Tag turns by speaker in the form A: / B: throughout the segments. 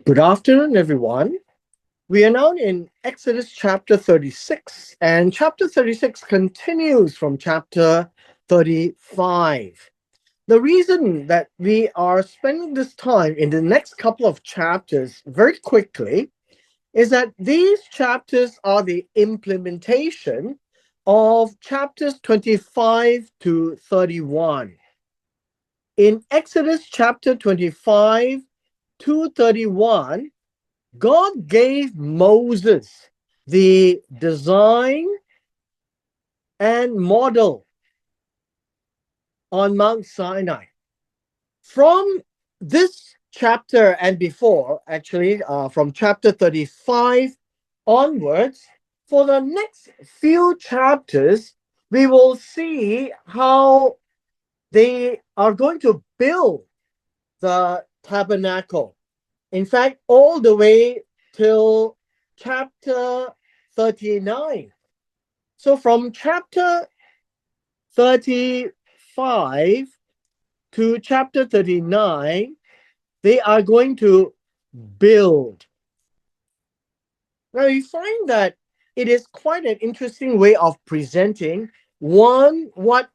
A: Good afternoon, everyone. We are now in Exodus chapter 36, and chapter 36 continues from chapter 35. The reason that we are spending this time in the next couple of chapters very quickly is that these chapters are the implementation of chapters 25 to 31. In Exodus chapter 25 to 31, God gave Moses the design and model on Mount Sinai. From this chapter and before, actually, from chapter 35 onwards, for the next few chapters, we will see how they are going to build the tabernacle. In fact, all the way till chapter 39. So from chapter 35 to chapter 39, they are going to build. Now you find that it is quite an interesting way of presenting one, what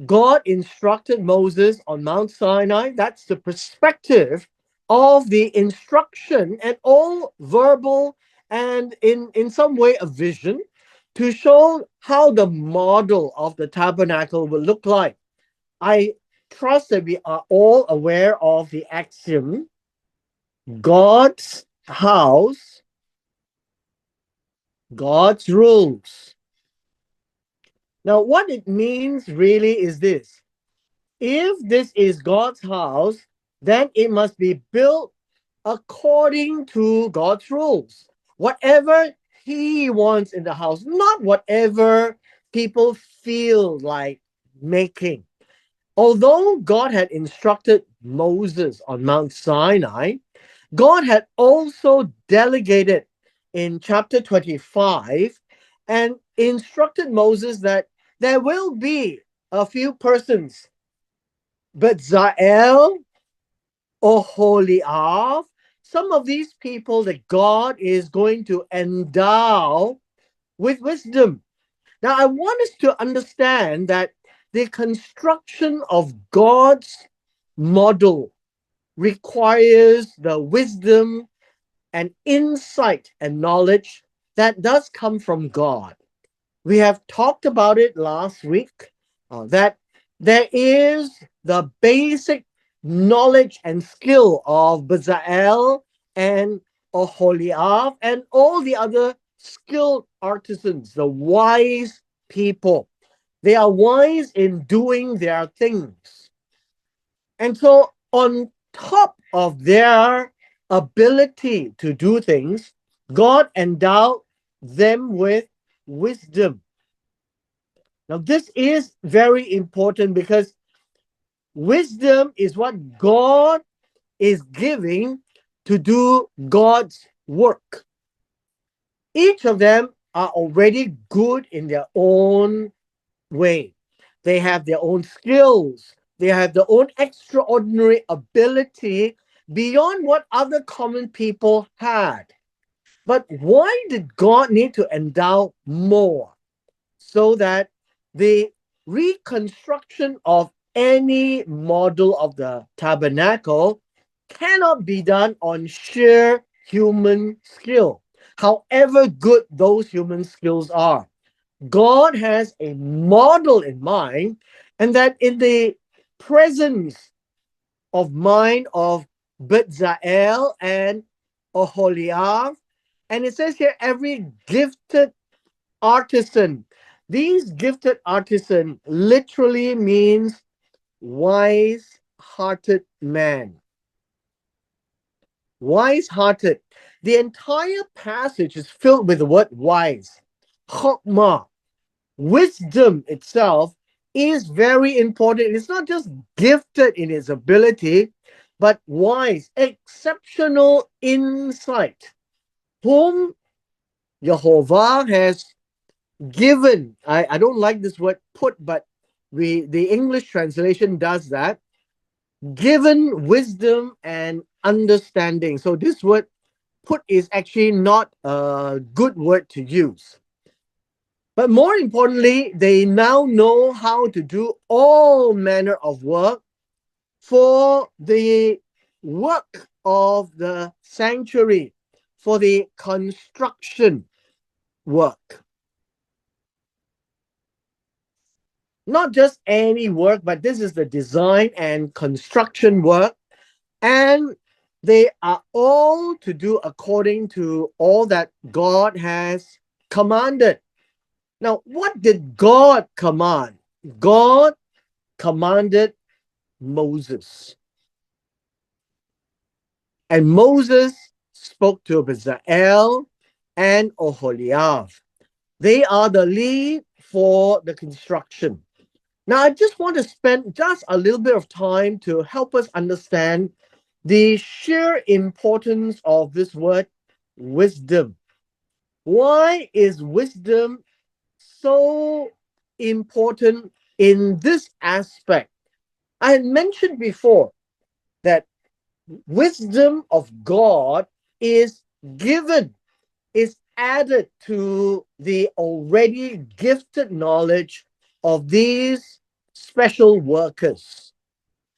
A: God instructed Moses on Mount Sinai. That's the perspective of the instruction, and all verbal and in some way a vision to show how the model of the tabernacle will look like. I trust that we are all aware of the axiom God's house, God's rules. Now, what it means really is this: if this is God's house, then it must be built according to God's rules. Whatever He wants in the house, not whatever people feel like making. Although God had instructed Moses on Mount Sinai, God had also delegated in chapter 25 and instructed Moses that there will be a few persons, Bezalel, Oholiab, some of these people that God is going to endow with wisdom. Now, I want us to understand that the construction of God's model requires the wisdom and insight and knowledge that does come from God. We have talked about it last week, that there is the basic knowledge and skill of Bezalel and Oholiab and all the other skilled artisans, the wise people. They are wise in doing their things. And so, on top of their ability to do things, God endowed them with wisdom. Now, this is very important because wisdom is what God is giving to do God's work. Each of them are already good in their own way. They have their own skills, they have their own extraordinary ability beyond what other common people had. But why did God need to endow more? So that the reconstruction of any model of the tabernacle cannot be done on sheer human skill, however good those human skills are. God has a model in mind, and that in the presence of mind of Bezalel and Oholiab, and it says here every gifted artisan. These gifted artisan literally means wise hearted man. Wise hearted. The entire passage is filled with the word wise. Chokmah. Wisdom itself is very important. It's not just gifted in its ability, but wise, exceptional insight, whom Jehovah has given. I don't like this word put, but the English translation does that. given wisdom and understanding. So this word put is actually not a good word to use. But more importantly, they now know how to do all manner of work for the work of the sanctuary, for the construction work. Not just any work, but this is the design and construction work. And they are all to do according to all that God has commanded. Now, what did God command? God commanded Moses. And Moses spoke to Bezalel and Oholiab. They are the lead for the construction. Now, I just want to spend just a little bit of time to help us understand the sheer importance of this word wisdom. Why is wisdom so important in this aspect? I had mentioned before that wisdom of God is given, is added to the already gifted knowledge of these special workers,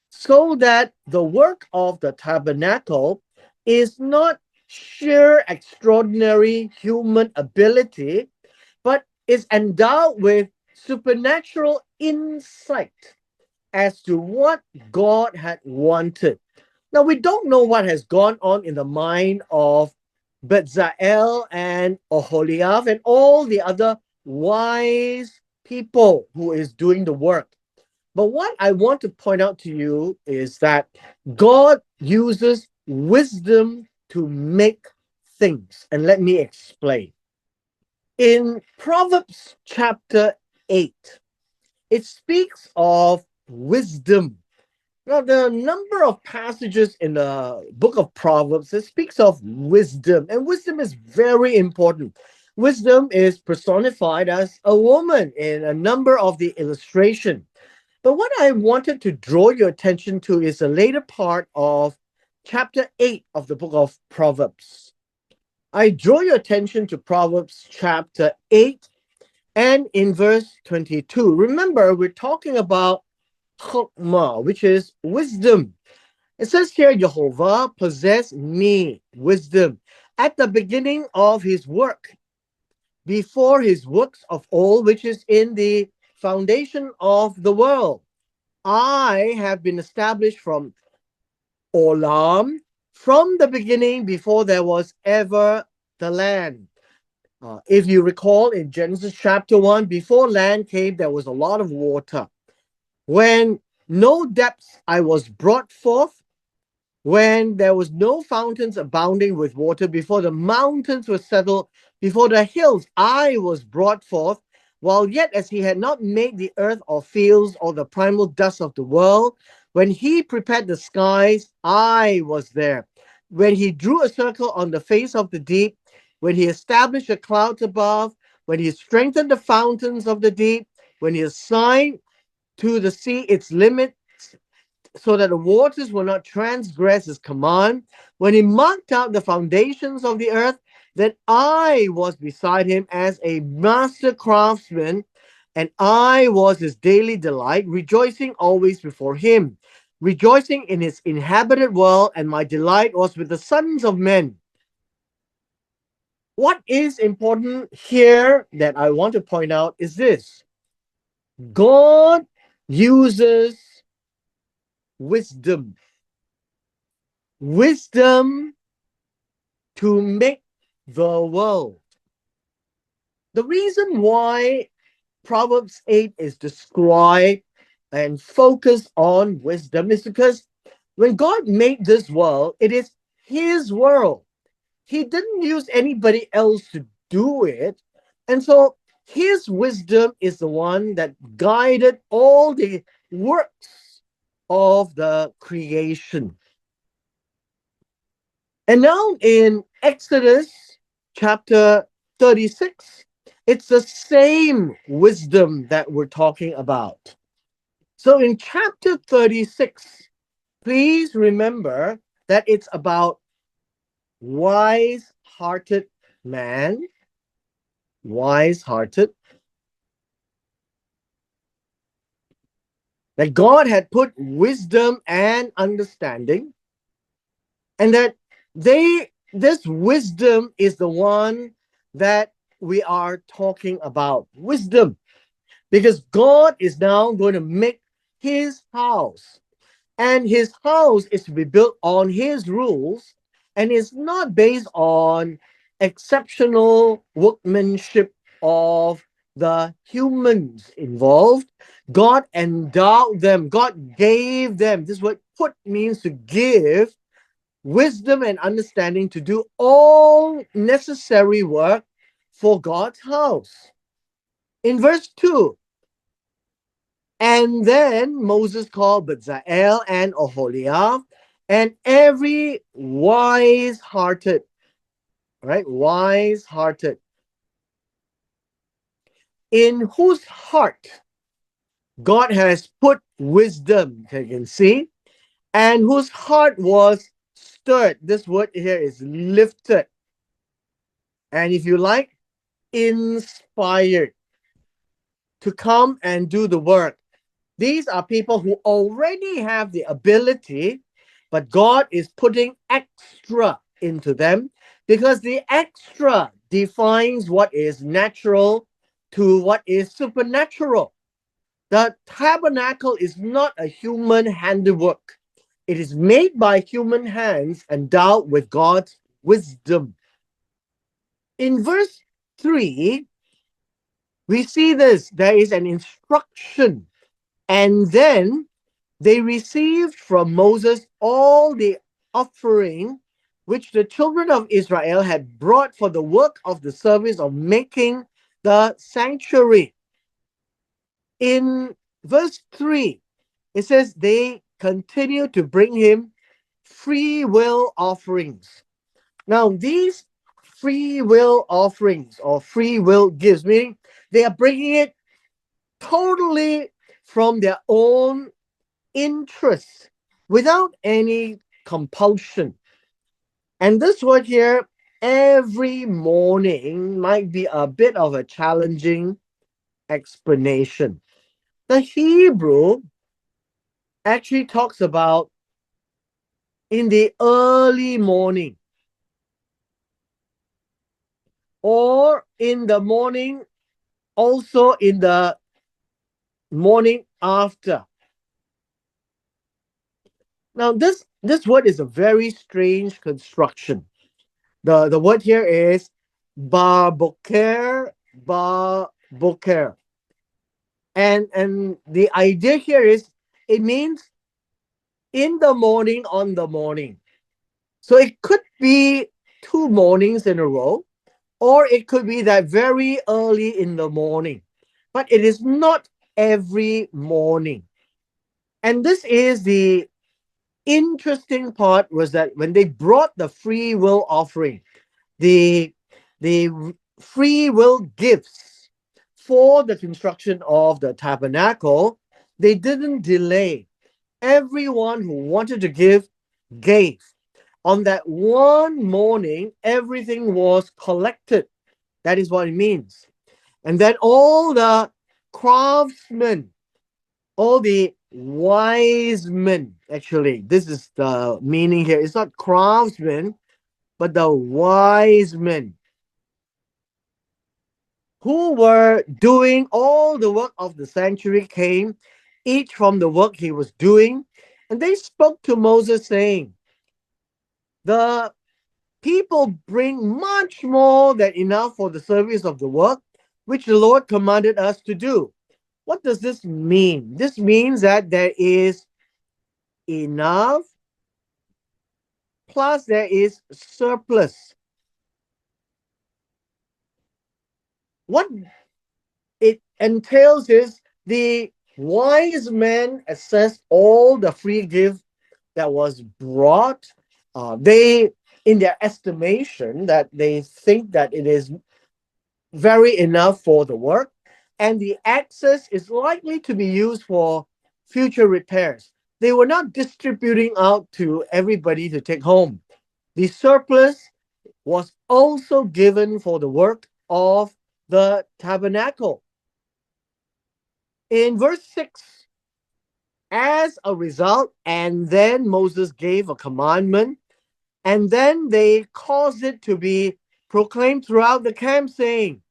A: so that the work of the tabernacle is not sheer extraordinary human ability, but is endowed with supernatural insight as to what God had wanted. Now, we don't know what has gone on in the mind of Bezalel and Oholiab and all the other wise people who is doing the work. But what I want to point out to you is that God uses wisdom to make things. And let me explain. In Proverbs chapter 8, it speaks of wisdom. Now, there are a number of passages in the book of Proverbs that speaks of wisdom, and wisdom is very important. Wisdom is personified as a woman in a number of the illustration. But what I wanted to draw your attention to is the later part of chapter 8 of the book of Proverbs. I draw your attention to Proverbs chapter 8 and in verse 22. Remember, we're talking about chokmah, which is wisdom. It says here, Jehovah possessed me, wisdom, at the beginning of his work, before his works of old, which is in the foundation of the world. I have been established from Olam, from the beginning, before there was ever the land. If you recall in Genesis chapter 1, before land came, there was a lot of water. When no depths I was brought forth, when there was no fountains abounding with water, before the mountains were settled, before the hills I was brought forth, while yet as he had not made the earth or fields or the primal dust of the world, when he prepared the skies, I was there. When he drew a circle on the face of the deep, when he established the clouds above, when he strengthened the fountains of the deep, when he assigned to the sea its limit, so that the waters will not transgress his command. When he marked out the foundations of the earth, then I was beside him as a master craftsman, and I was his daily delight, rejoicing always before him, rejoicing in his inhabited world, and my delight was with the sons of men. What is important here that I want to point out is this: God uses wisdom. Wisdom to make the world. The reason why Proverbs 8 is described and focused on wisdom is because when God made this world, it is his world. He didn't use anybody else to do it. And so his wisdom is the one that guided all the works of the creation. And now in Exodus chapter 36, it's the same wisdom that we're talking about. So in chapter 36, Please remember that it's about wise-hearted man, wise-hearted, that God had put wisdom and understanding, and that this wisdom is the one that we are talking about. Wisdom, because God is now going to make his house, and his house is to be built on his rules, and is not based on exceptional workmanship of the humans involved. God endowed them, God gave them. This word put means to give wisdom and understanding to do all necessary work for God's house. In verse 2, and then Moses called Bezalel and Oholiab and every wise-hearted, right? Wise-hearted, in whose heart God has put wisdom, you can see, and whose heart was stirred. This word here is lifted. And if you like, inspired to come and do the work. These are people who already have the ability, but God is putting extra into them, because the extra defines what is natural to what is supernatural. The tabernacle is not a human handiwork. It is made by human hands, endowed with God's wisdom. In verse 3, we see this. There is an instruction. And then they received from Moses all the offering which the children of Israel had brought for the work of the service of making the sanctuary. In verse 3, it says they continue to bring him free will offerings. Now, these free will offerings or free will gifts, meaning they are bringing it totally from their own interest without any compulsion. And this word here, every morning, might be a bit of a challenging explanation. The Hebrew actually talks about in the early morning or in the morning, also in the morning after. Now, this word is a very strange construction. The word here is bar boker, bar boker. And the idea here is it means in the morning, on the morning. So it could be two mornings in a row, or it could be that very early in the morning. But it is not every morning. And this is the interesting part, was that when they brought the free will offering, the the free will gifts for the construction of the tabernacle, they didn't delay. Everyone who wanted to give gave. On that one morning, everything was collected. That is what it means. And then all the craftsmen, all the wise men, actually, this is the meaning here. It's not craftsmen, but the wise men who were doing all the work of the sanctuary came, each from the work he was doing, and they spoke to Moses, saying, the people bring much more than enough for the service of the work which the Lord commanded us to do. What does this mean? This means that there is enough, plus there is surplus. What it entails is the wise men assessed all the free gift that was brought. They, in their estimation, that they think that it is very enough for the work, and the excess is likely to be used for future repairs. They were not distributing out to everybody to take home. The surplus was also given for the work of the tabernacle. In verse 6, as a result, and then Moses gave a commandment, and then they caused it to be proclaimed throughout the camp, saying,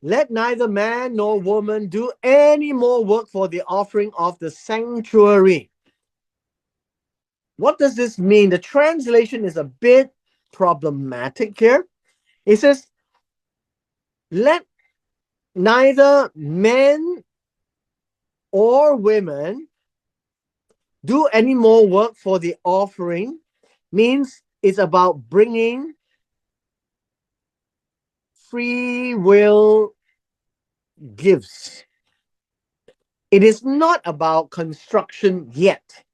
A: let neither man nor woman do any more work for the offering of the sanctuary. What does this mean? The translation is a bit problematic here. It says, let neither men or women do any more work for the offering, means it's about bringing free will gifts. It is not about construction yet.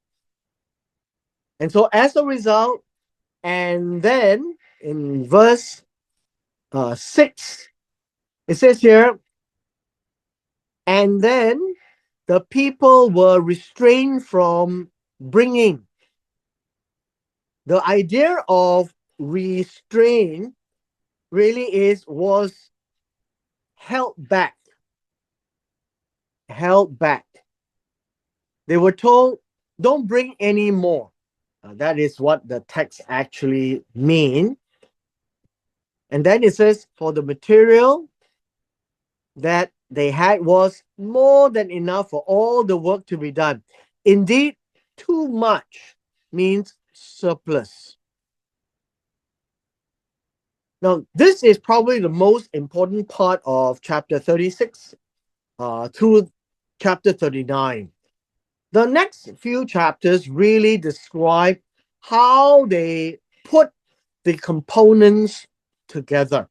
A: And so, as a result, and then in verse 6, it says here, and then the people were restrained from bringing. The idea of restraint really was held back. Held back. They were told, don't bring any more. That is what the text actually mean. And then it says, for the material that they had was more than enough for all the work to be done. Indeed, too much means surplus. Now, this is probably the most important part of chapter 36 through chapter 39. The next few chapters really describe how they put the components together.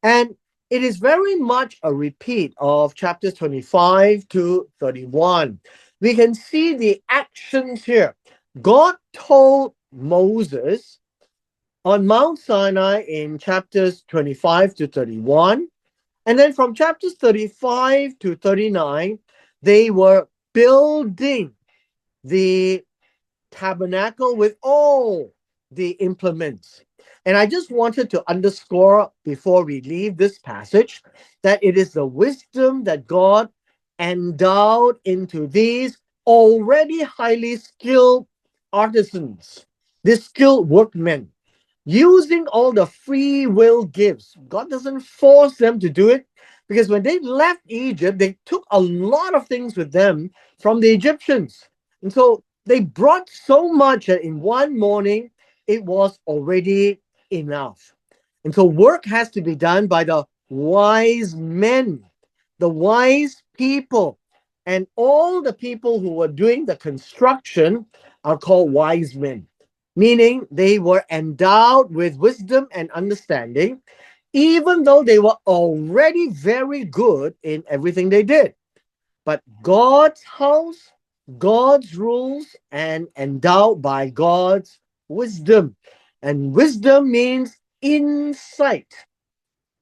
A: And it is very much a repeat of chapters 25 to 31. We can see the actions here. God told Moses on Mount Sinai in chapters 25 to 31. And then from chapters 35 to 39, they were building the tabernacle with all the implements. And I just wanted to underscore before we leave this passage that it is the wisdom that God endowed into these already highly skilled artisans, these skilled workmen, using all the free will gifts. God doesn't force them to do it because when they left Egypt, they took a lot of things with them from the Egyptians. And so they brought so much that in one morning, it was already enough. And so work has to be done by the wise men, the wise people. And all the people who were doing the construction are called wise men, meaning they were endowed with wisdom and understanding, even though they were already very good in everything they did. But God's house, God's rules, and endowed by God's wisdom. And wisdom means insight.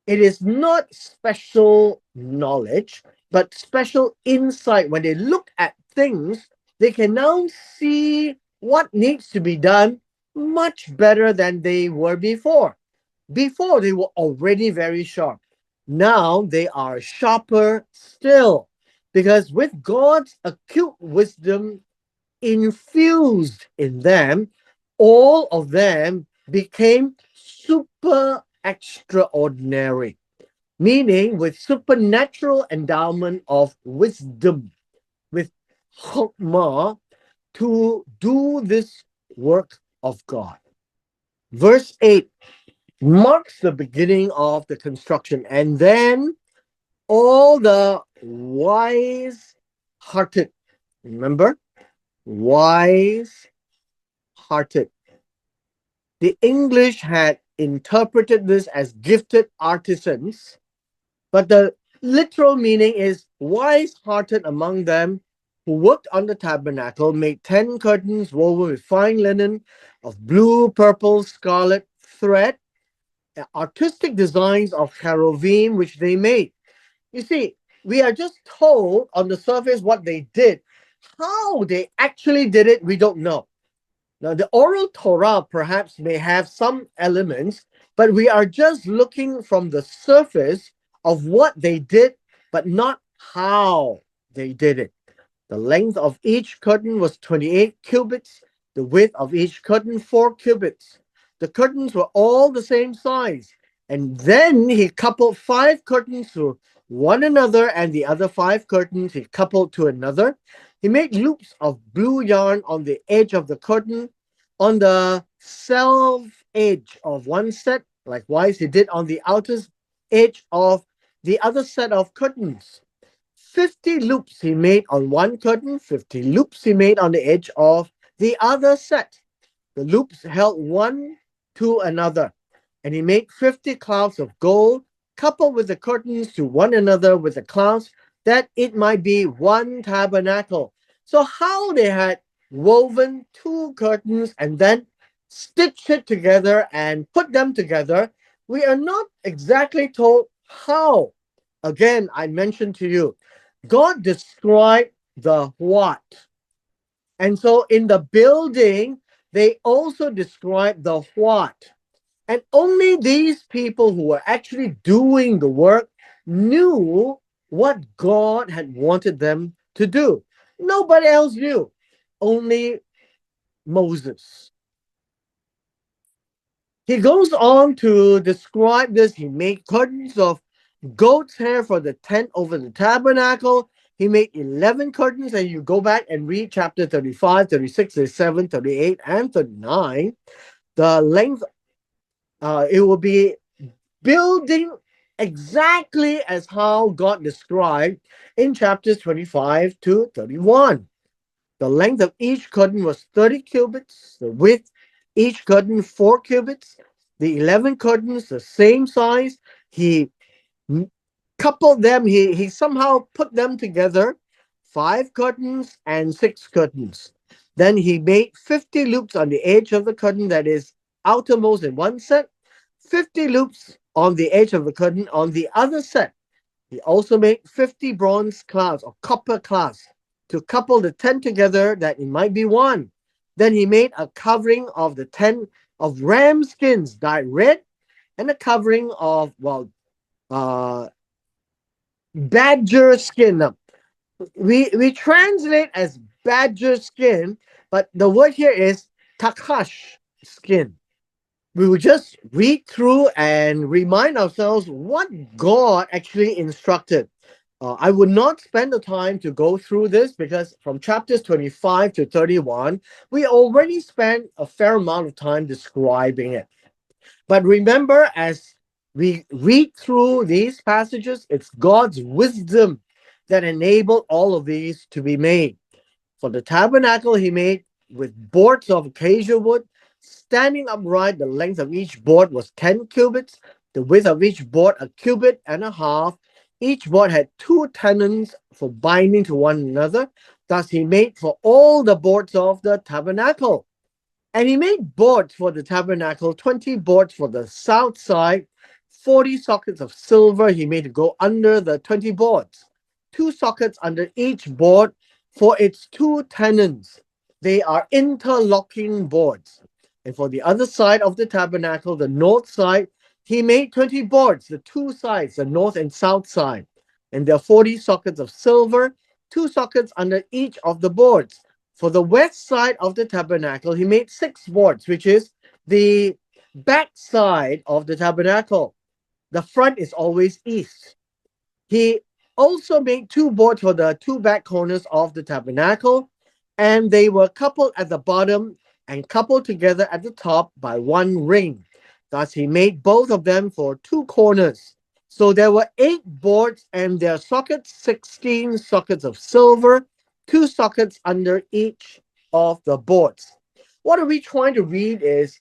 A: It is not special knowledge, but special insight. When they look at things, they can now see what needs to be done much better than they were before. Before, they were already very sharp. Now they are sharper still. Because with God's acute wisdom infused in them, all of them became super extraordinary, meaning with supernatural endowment of wisdom, with chokmah to do this work of God. Verse 8 marks the beginning of the construction, and then all the wise hearted, remember, wise hearted. The English had interpreted this as gifted artisans, but the literal meaning is wise hearted among them who worked on the tabernacle made 10 curtains woven with fine linen of blue, purple, scarlet thread, artistic designs of cherubim which they made. You see, we are just told on the surface what they did. How they actually did it, we don't know. Now, the oral Torah perhaps may have some elements, but we are just looking from the surface of what they did, but not how they did it. The length of each curtain was 28 cubits, the width of each curtain 4 cubits. The curtains were all the same size. And then he coupled 5 curtains to one another, and the other 5 curtains he coupled to another. He made loops of blue yarn on the edge of the curtain, on the self edge of one set. Likewise, he did on the outer edge of the other set of curtains. 50 loops he made on one curtain, 50 loops he made on the edge of the other set. The loops held one to another, and he made 50 clouds of gold, coupled with the curtains to one another with the clouds, that it might be one tabernacle. So, how they had woven 2 curtains and then stitched it together and put them together, we are not exactly told how. Again, I mentioned to you, God described the what. And so in the building, they also describe the what. And only these people who were actually doing the work knew what God had wanted them to do. Nobody else knew, only Moses. He goes on to describe this. He made curtains of goat's hair for the tent over the tabernacle. He made 11 curtains, and you go back and read chapter 35, 36, 37, 38, and 39. The length, it will be building exactly as how God described in chapters 25 to 31. The length of each curtain was 30 cubits, the width each curtain 4 cubits, the 11 curtains the same size. He coupled them, he somehow put them together, 5 curtains and 6 curtains. Then he made 50 loops on the edge of the curtain that is outermost in one set, 50 loops on the edge of the curtain on the other set. He also made 50 bronze clouds or copper clouds to couple the tent together that it might be one. Then he made a covering of the tent of ram skins dyed red, and a covering of, uh, badger skin. Now, we translate as badger skin, but the word here is takash skin. We will just read through and remind ourselves what God actually instructed. I would not spend the time to go through this because from chapters 25 to 31, we already spent a fair amount of time describing it. But remember, as we read through these passages, it's God's wisdom that enabled all of these to be made. For the tabernacle, he made with boards of acacia wood, standing upright. The length of each board was 10 cubits, the width of each board a cubit and a half. Each board had 2 tenons for binding to one another. Thus he made for all the boards of the tabernacle. And he made boards for the tabernacle, 20 boards for the south side, 40 sockets of silver he made to go under the 20 boards, 2 sockets under each board for its 2 tenons. They are interlocking boards. And for the other side of the tabernacle, the north side, he made 20 boards, the 2 sides, the north and south side. And there are 40 sockets of silver, 2 sockets under each of the boards. For the west side of the tabernacle, he made 6 boards, which is the back side of the tabernacle. The front is always east. He also made 2 boards for the 2 back corners of the tabernacle, and they were coupled at the bottom and coupled together at the top by 1 ring. Thus he made both of them for 2 corners. So there were 8 boards and their sockets, 16 sockets of silver, 2 sockets under each of the boards. What are we trying to read is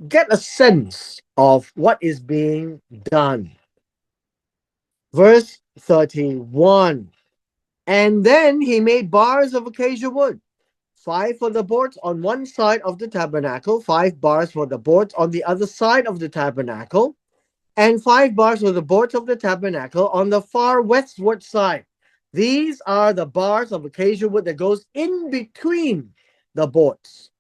A: get a sense of what is being done. Verse 31. And then he made bars of acacia wood, 5 for the boards on one side of the tabernacle, 5 bars for the boards on the other side of the tabernacle, and 5 bars for the boards of the tabernacle on the far westward side. These are the bars of acacia wood that goes in between the boards.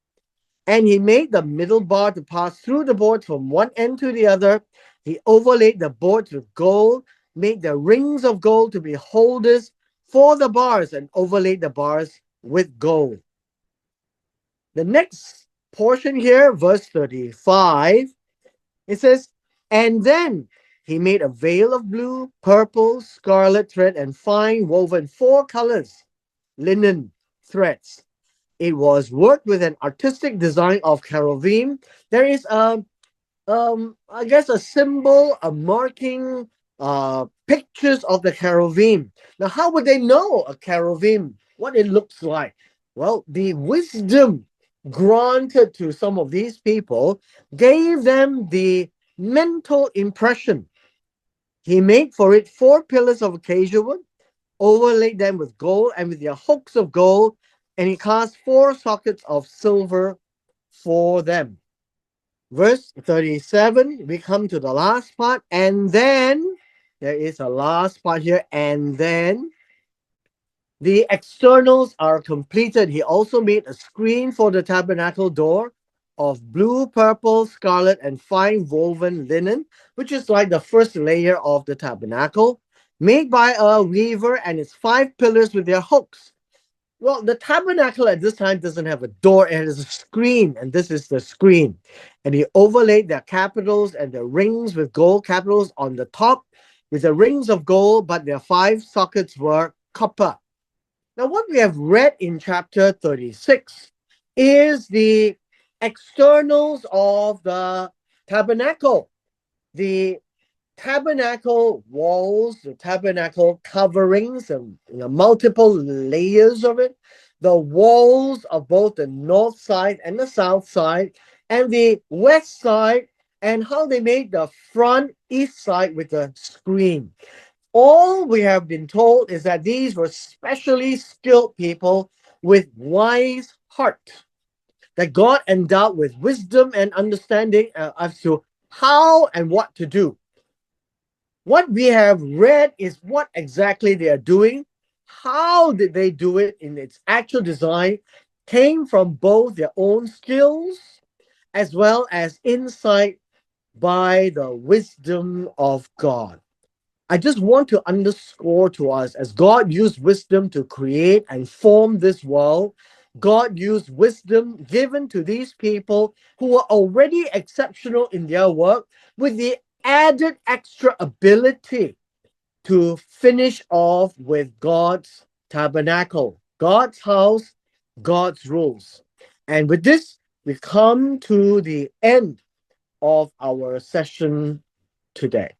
A: And he made the middle bar to pass through the boards from one end to the other. He overlaid the boards with gold, made the rings of gold to be holders for the bars, and overlaid the bars with gold. The next portion here, verse 35, it says, and then he made a veil of blue, purple, scarlet thread, and fine woven 4 colors, linen threads. It was worked with an artistic design of cherubim. There is I guess a symbol, a marking, pictures of the cherubim. Now, how would they know a cherubim, what it looks like? Well, the wisdom granted to some of these people gave them the mental impression. He made for it 4 pillars of acacia wood, overlaid them with gold and with their hooks of gold, and he cast 4 sockets of silver for them. Verse 37, we come to the last part, and then there is a last part here, and then the externals are completed. He also made a screen for the tabernacle door of blue, purple, scarlet, and fine woven linen, which is like the first layer of the tabernacle, made by a weaver, and its 5 pillars with their hooks. Well, the tabernacle at this time doesn't have a door, it has a screen, and this is the screen. And he overlaid their capitals and the rings with gold capitals on the top with the rings of gold, but their 5 sockets were copper. Now, what we have read in chapter 36 is the externals of the tabernacle. The tabernacle walls, the tabernacle coverings, and multiple layers of it, the walls of both the north side and the south side, and the west side, and how they made the front east side with the screen. All we have been told is that these were specially skilled people with wise heart, that God endowed with wisdom and understanding as to how and what to do. What we have read is what exactly they are doing. How did they do it in its actual design came from both their own skills as well as insight by the wisdom of God. I just want to underscore to us, as God used wisdom to create and form this world, God used wisdom given to these people who were already exceptional in their work with the added extra ability to finish off with God's tabernacle, God's house, God's rules. And with this, we come to the end of our session today.